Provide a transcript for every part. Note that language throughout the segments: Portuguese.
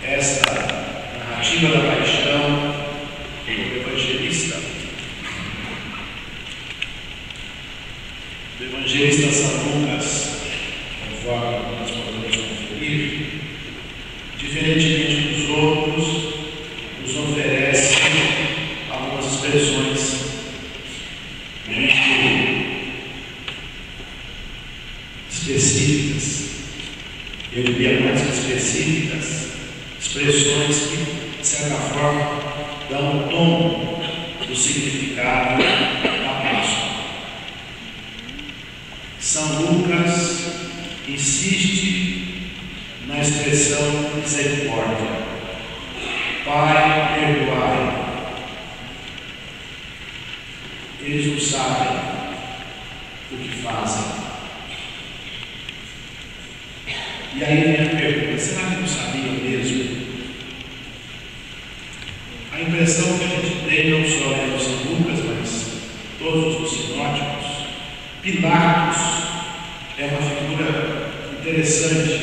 esta narrativa da paixão do evangelista São Lucas, conforme nós podemos conferir, diferentemente dos outros, nos oferece algumas expressões muito específicas, eu diria mais que específicas, expressões que, de certa forma, dão o tom do significado da Páscoa. São Lucas insiste na expressão misericórdia. Pai, perdoai. Eles não sabem o que fazem. E aí vem a pergunta: será que não sabiam mesmo? A impressão que a gente tem, não só em São Lucas, mas todos os sinóticos, Pilatos é uma figura interessante.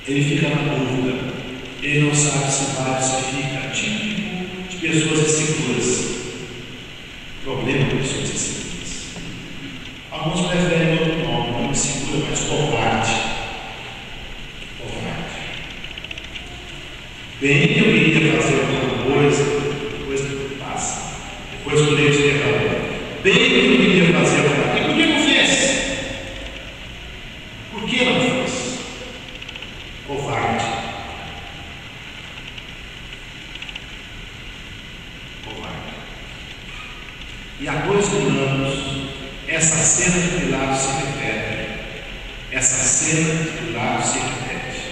Ele fica na dúvida, ele não sabe se vai, se fica, típico de pessoas inseguras. Problema de pessoas inseguras. Alguns preferem outro nome, não insegura, mas covarde. Covarde. Bem que eu iria fazer alguma coisa, depois que passa, depois que o leite derrama. Bem que eu iria fazer alguma coisa. Por que não fez? Por que não fez? Covarde. Covarde. E há 2.000 anos, essa cena de Pilatos se repete. Essa cena de Pilatos se repete.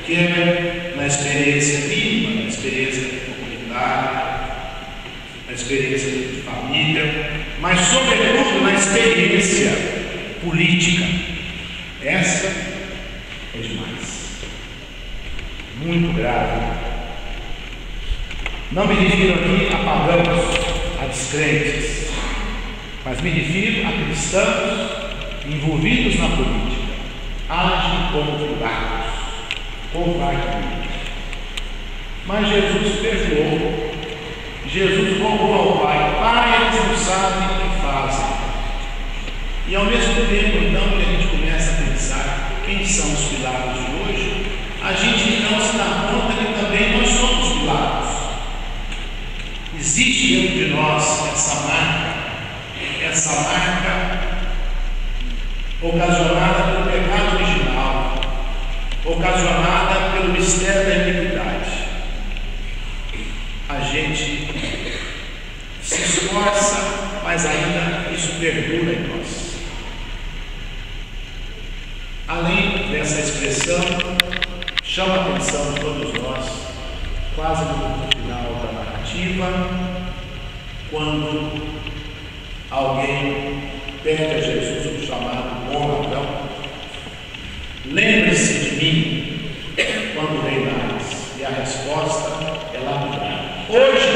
Quer na experiência mínima, na experiência comunitária, na experiência de família, mas sobretudo na experiência política. Essa é demais. Muito grave. Não me refiro aqui a pagãos, a descrentes, mas me refiro a cristãos envolvidos na política. Agem como Pilatos, covardemente. Mas Jesus perdoou. Jesus rogou ao Pai: Pai, eles não sabem o que fazem. E ao mesmo tempo, então, que a gente começa a pensar quem são os Pilatos de hoje, a gente então se dá conta que também nós somos Pilatos. Existe dentro de nós essa marca ocasionada pelo pecado original, ocasionada pelo mistério da iniquidade. A gente se esforça, mas ainda isso perdura em nós. Além dessa expressão, chama a atenção de todos nós, quase no final da narrativa, quando alguém pede a Jesus um chamado bom ladrão: lembre-se de mim quando reinares. E a resposta é lapidar: hoje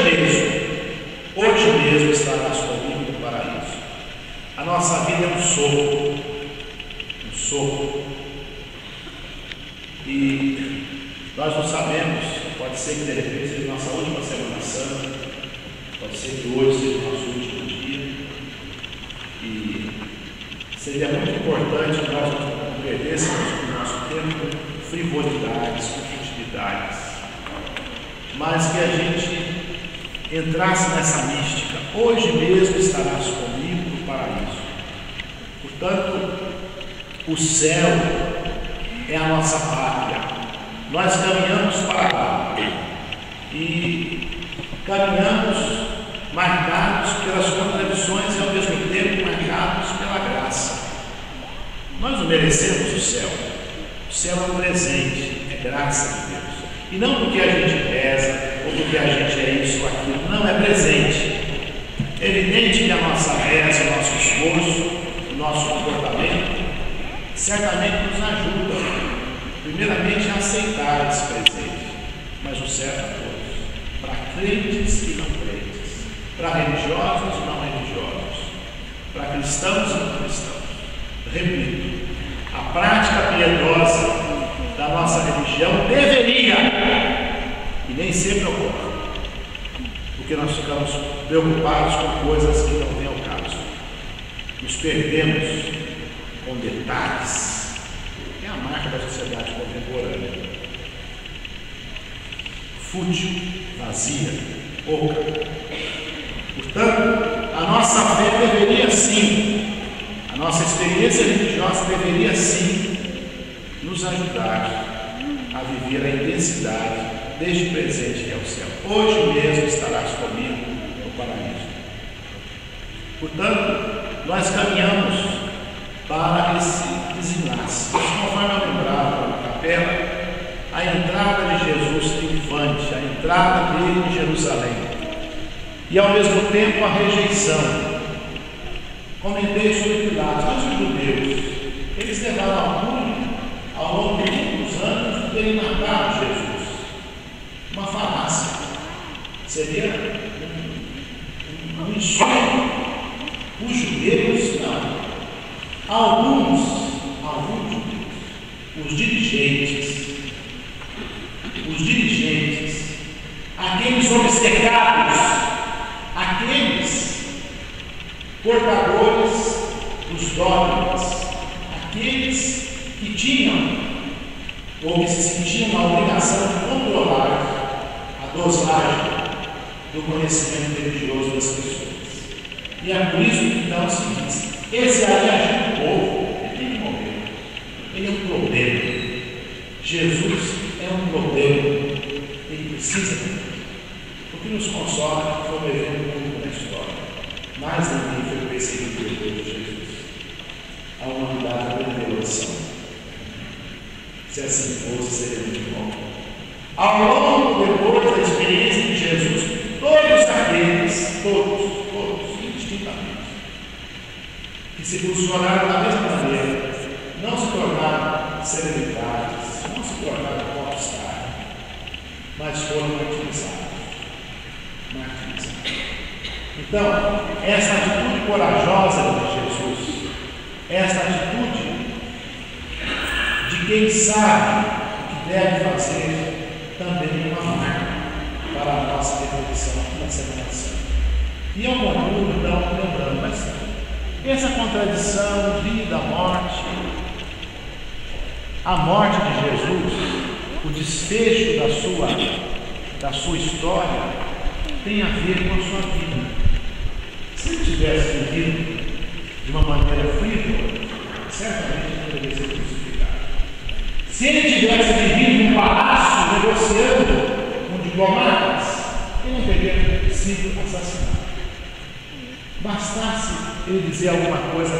mesmo estarás comigo no paraíso. A nossa vida é um sopro. E nós não sabemos, pode ser que de repente seja nossa última Semana Santa, pode ser que hoje seja o nosso último dia. E seria muito importante que nós não perdêssemos o nosso tempo com frivolidades, com futilidades, mas que a gente entrasse nessa mística: hoje mesmo estarás comigo no paraíso. Portanto, o céu é a nossa pátria. Nós caminhamos para lá e caminhamos marcados pelas contradições e ao mesmo tempo marcados pela graça. Nós não merecemos o céu. O céu é um presente, é graça de Deus. E não porque a gente reza ou porque a gente é isso ou aquilo. Não, é presente. É evidente que a nossa reza, o nosso esforço, o nosso comportamento certamente nos ajuda, primeiramente, a aceitar esse presente, mas o serve a todos, para crentes e não crentes, para religiosos e não religiosos, para cristãos e não cristãos. Repito, a prática piedosa da nossa religião deveria E nem sempre ocorre, porque nós ficamos preocupados com coisas que não vêm ao caso. Nos perdemos com detalhes. É a marca da sociedade contemporânea. Fútil, vazia, pouca. Portanto, a nossa fé deveria sim, a nossa experiência religiosa deveria sim nos ajudar a viver a intensidade desde o presente que é o céu. Hoje mesmo estarás comigo no paraíso. Portanto, nós caminhamos para esse desenlace. Conforme eu lembrava na capela, a entrada de Jesus triunfante, a entrada dele em Jerusalém, e ao mesmo tempo a rejeição. Comentei sobre Pilatos, mas os judeus, eles levaram ao longo de muitos anos de terem matado Jesus. Uma falácia. Seria um insulto. Os judeus não. Alguns judeus, os dirigentes, aqueles obcecados, aqueles portadores dos dogmas, aqueles que tinham ou que se sentiam na obrigação de controlar a dosagem do conhecimento religioso das pessoas. E é por isso que então se diz: esse aí é o povo, ele tem que morrer. Ele é um problema. Jesus é um problema. Ele precisa morrer. O que nos consola foi um evento único na história. Mais ninguém foi perseguido depois de Jesus. A humanidade aprendeu a lição. Se assim fosse, seria muito bom. Ao longo, depois da experiência de Jesus, todos aqueles, todos, indistintamente, que se posicionaram da mesma maneira, não se tornaram celebridades, não se tornaram popstars, mas foram martirizados. Então, essa atitude corajosa de Jesus, essa atitude de quem sabe o que deve fazer, também é uma marca para a nossa reflexão na Semana Santa. E eu concluo, então, lembrando, mas essa contradição, vida, morte, a morte de Jesus, o desfecho da sua história, tem a ver com a sua vida. Se ele tivesse vivido de uma maneira frívola, certamente poderia ser crucificado. Se ele tivesse vivido em um palácio negociando com diplomatas, ele não teria sido assassinado. Bastasse ele dizer alguma coisa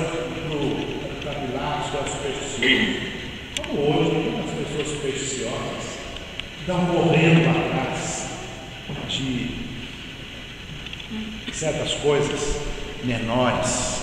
para Pilatos, que era supersticioso. Como hoje, muitas pessoas supersticiosas estão correndo atrás de certas coisas menores,